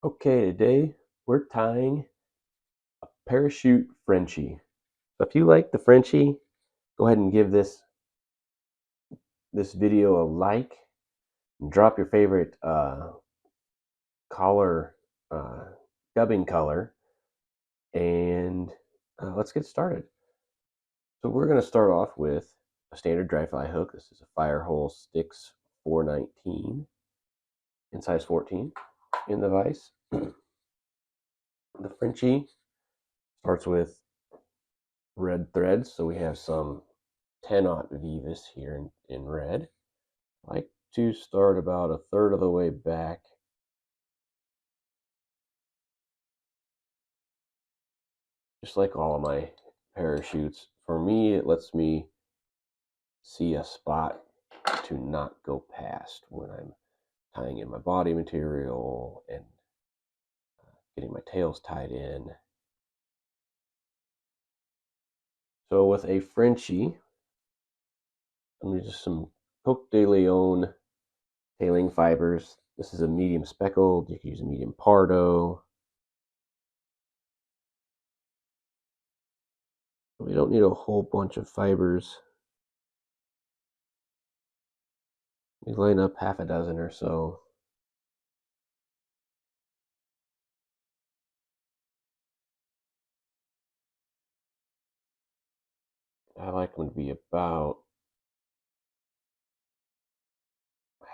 Okay, today we're tying a Parachute Frenchie. So if you like the Frenchie, go ahead and give this video a like and drop your favorite collar, uh, dubbing color, and let's get started. So we're going to start off with a standard dry fly hook. This is a Firehole Sticks 419 in size 14 in the vise. The Frenchie starts with red threads, so we have some 10-aught Veevus here in red. I like to start about a third of the way back. Just like all of my parachutes, for me, it lets me see a spot to not go past when I'm tying in my body material and getting my tails tied in. So with a Frenchie, I'm just some Coq de Leon tailing fibers. This is a medium speckled. You can use a medium Pardo. We don't need a whole bunch of fibers. We line up half a dozen or so. I like them to be about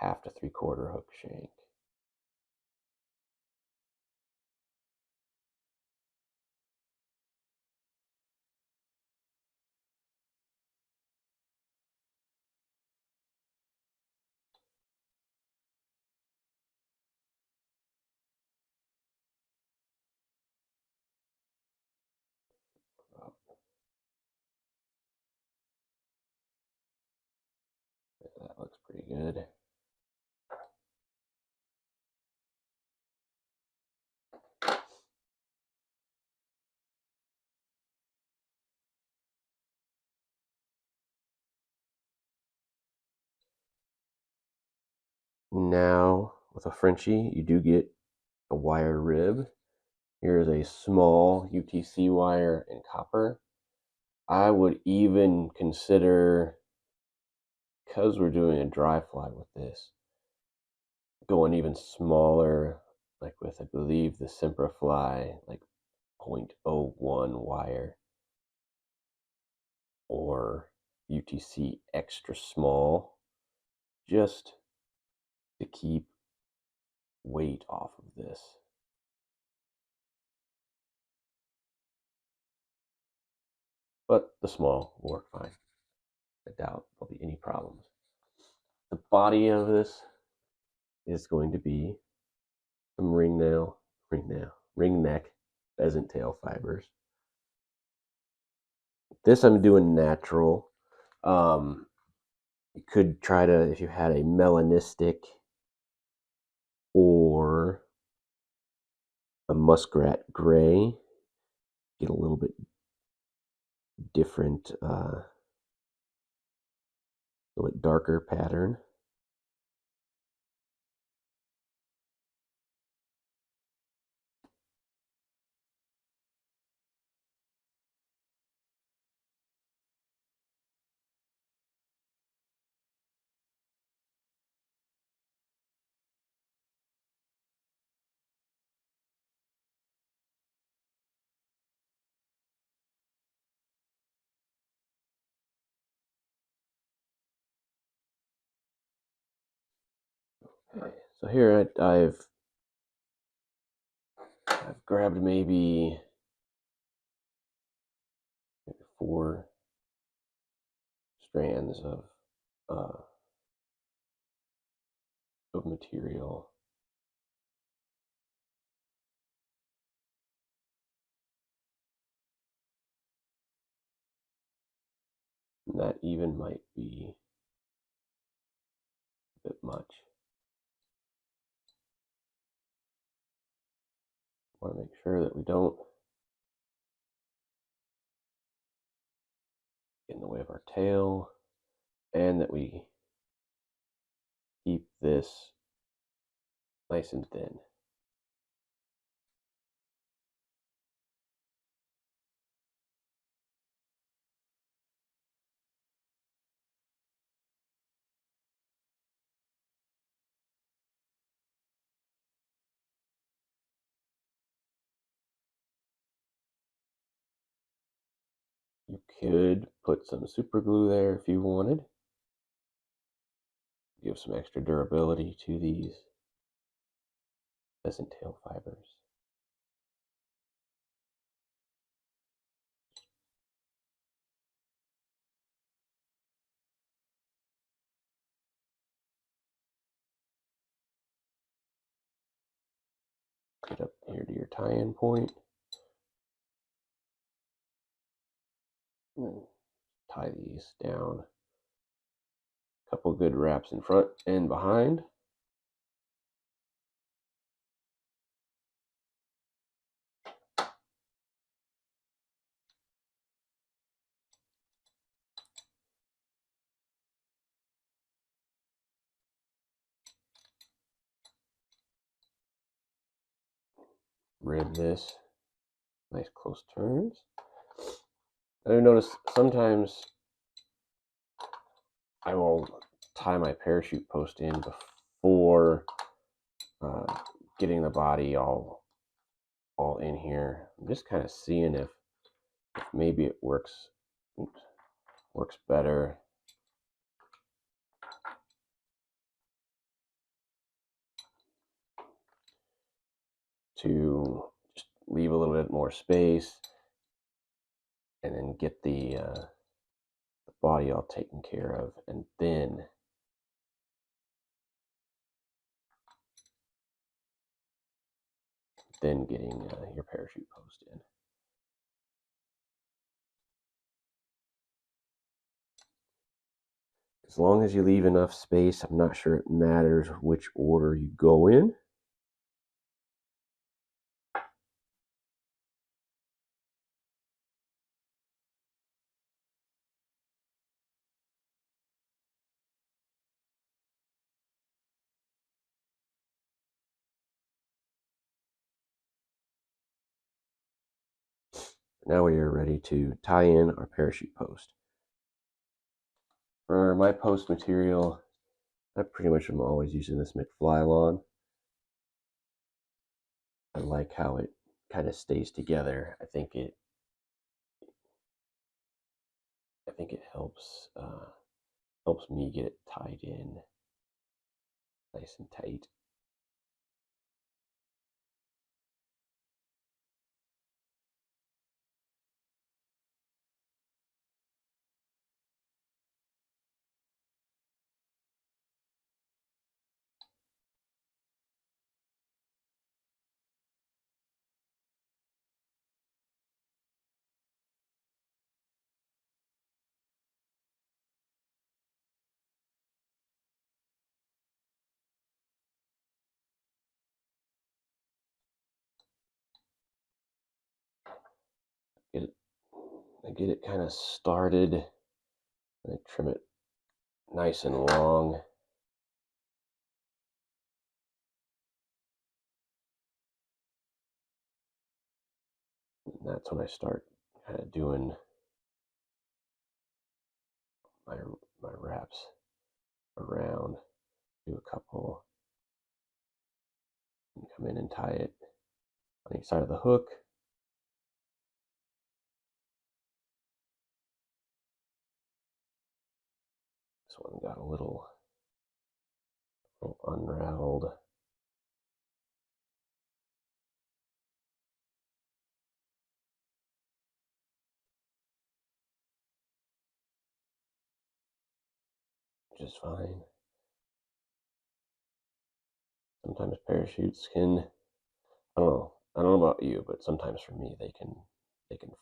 half to 3/4 hook shank. That looks pretty good. Now, with a Frenchie, you do get a wire rib. Here's a small UTC wire in copper. I would even consider, because we're doing a dry fly with this, going even smaller, like with, I believe, the Simprafly, like 0.01 wire, or UTC extra small, just to keep weight off of this. But the small will work fine. I doubt there'll be any problems. The body of this is going to be some ring neck pheasant tail fibers. This I'm doing natural. You could try to, if you had a melanistic or a muskrat gray, get a little bit different, a little bit darker pattern. Okay, so here I've grabbed maybe 4 strands of material. And that even might be a bit much. Want to make sure that we don't get in the way of our tail, and that we keep this nice and thin. could put some super glue there if you wanted. Give some extra durability to these pheasant tail fibers. Get up here to your tie-in point. And tie these down. A couple good wraps in front and behind. Rib this. Nice close turns. I've noticed sometimes I will tie my parachute post in before getting the body all in here. I'm just kind of seeing if maybe it works better to just leave a little bit more space and then get the body all taken care of, and then getting your parachute post in. As long as you leave enough space, I'm not sure it matters which order you go in. Now we are ready to tie in our parachute post. For my post material, I pretty much am always using this McFlylon. I like how it kind of stays together. I think it helps me get it tied in nice and tight. I get it kind of started, and I trim it nice and long. And that's when I start kind of doing my wraps around. Do a couple, and come in and tie it on each side of the hook. This one got a little unraveled. Which is fine. Sometimes parachutes can, I don't know about you, but sometimes for me they can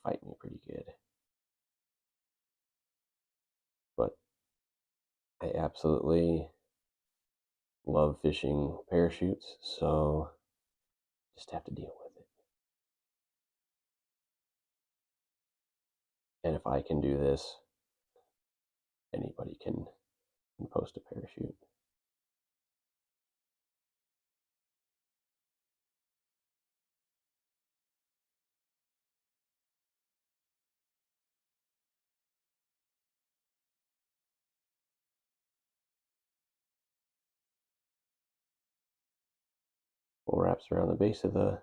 fight me pretty good. But I absolutely love fishing parachutes, so just have to deal with it. And if I can do this, anybody can post a parachute. Full wraps around the base of the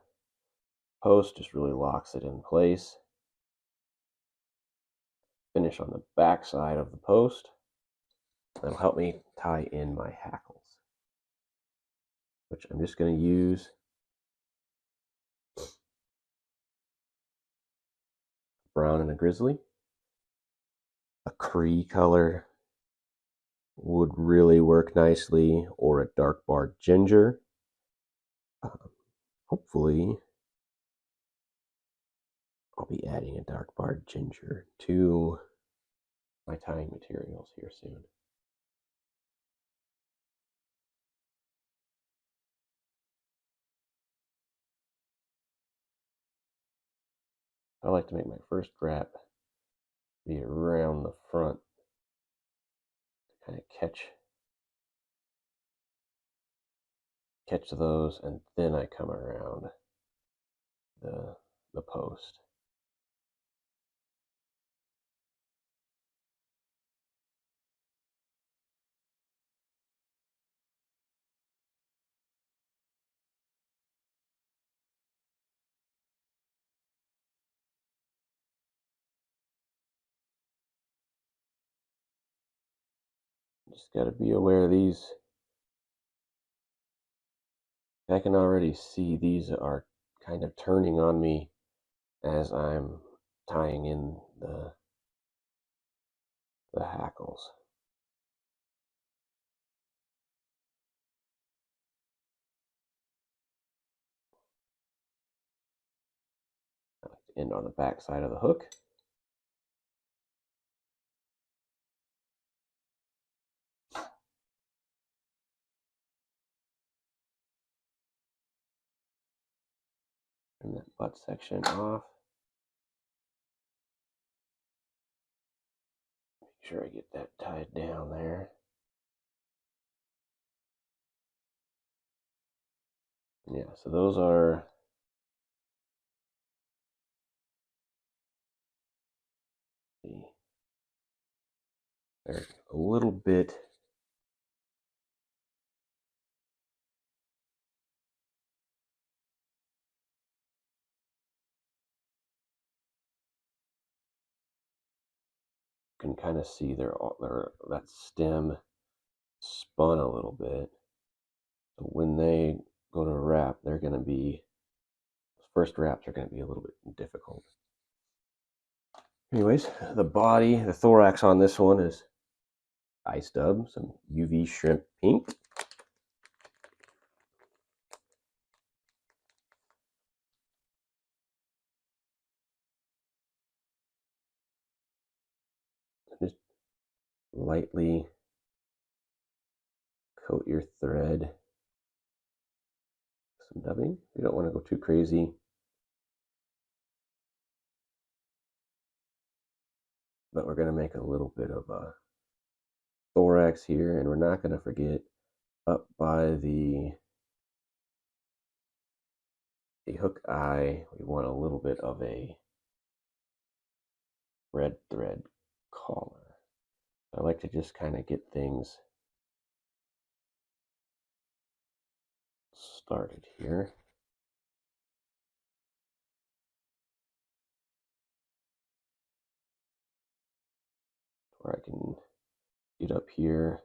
post, just really locks it in place. finish on the back side of the post. That'll help me tie in my hackles, which I'm just going to use brown and a grizzly. A Cree color would really work nicely, or a dark barred ginger. Hopefully, I'll be adding a dark barred ginger to my tying materials here soon. I like to make my first wrap be around the front to kind of catch those, and then I come around the post. Just got to be aware of these. I can already see these are kind of turning on me as I'm tying in the hackles. I like to end on the back side of the hook. Trim that butt section off. Make sure I get that tied down there. Yeah, so those are they're a little bit can kind of see their that stem spun a little bit. So when they go to wrap, they're going to be first wraps are going to be a little bit difficult. Anyways, the body, the thorax on this one is ice dub, some UV shrimp pink. Just lightly coat your thread. Some dubbing. You don't want to go too crazy. But we're going to make a little bit of a thorax here, and we're not going to forget up by the hook eye, we want a little bit of a red thread collar. I like to just kind of get things started here. Where I can get up here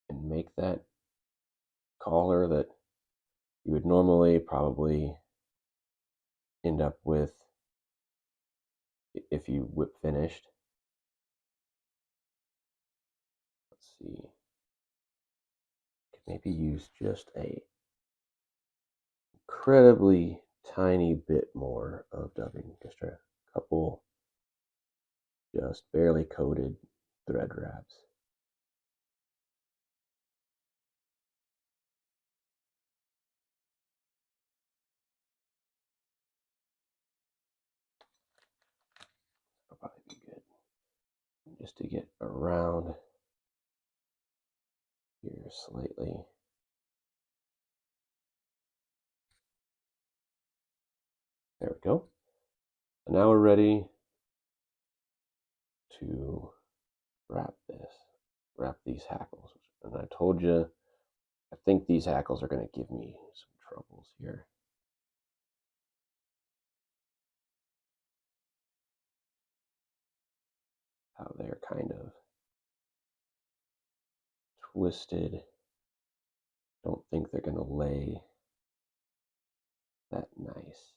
and make that collar that you would normally probably end up with if you whip finished. Let's see. Could maybe use just a incredibly tiny bit more of dubbing, just a couple just barely coated thread wraps. That'll probably be good. Just to get around here slightly. There we go. So now we're ready to wrap these hackles. And I told you, I think these hackles are going to give me some troubles here. how they're kind of twisted. Don't think they're going to lay that nice.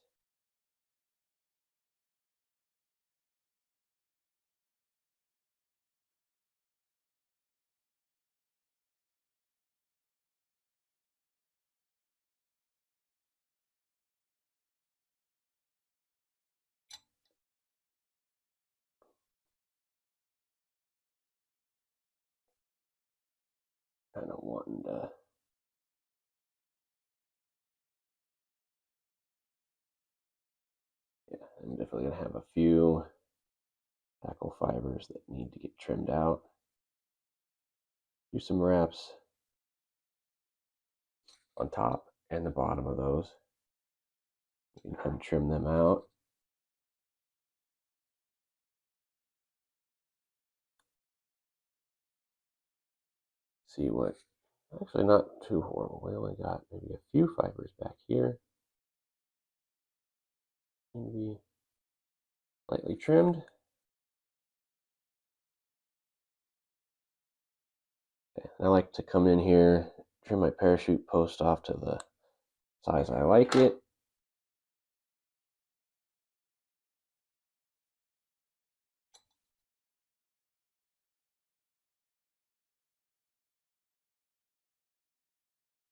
Kind of wanting to I'm definitely going to have a few hackle fibers that need to get trimmed out. Do some wraps on top and the bottom of those. You can come trim them out. See what, actually not too horrible. We only got maybe a few fibers back here. Maybe lightly trimmed. Okay. I like to come in here, trim my parachute post off to the size I like it.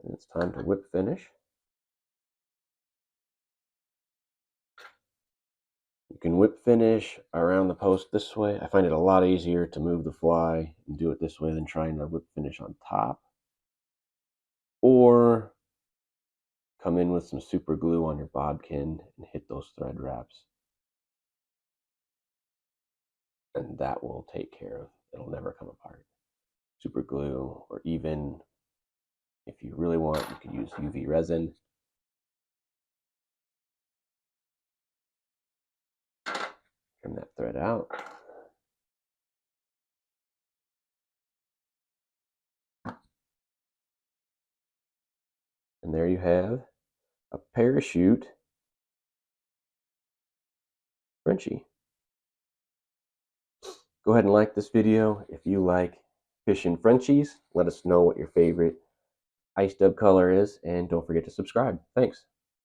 And it's time to whip finish. You can whip finish around the post this way. I find it a lot easier to move the fly and do it this way than trying to whip finish on top. Or come in with some super glue on your bodkin and hit those thread wraps. And that will take care of, it'll never come apart. Super glue, or even if you really want, you could use UV resin. Trim that thread out. And there you have a Parachute Frenchie. Go ahead and like this video if you like fishing Frenchies. Let us know what your favorite ice dub color is, and don't forget to subscribe. Thanks.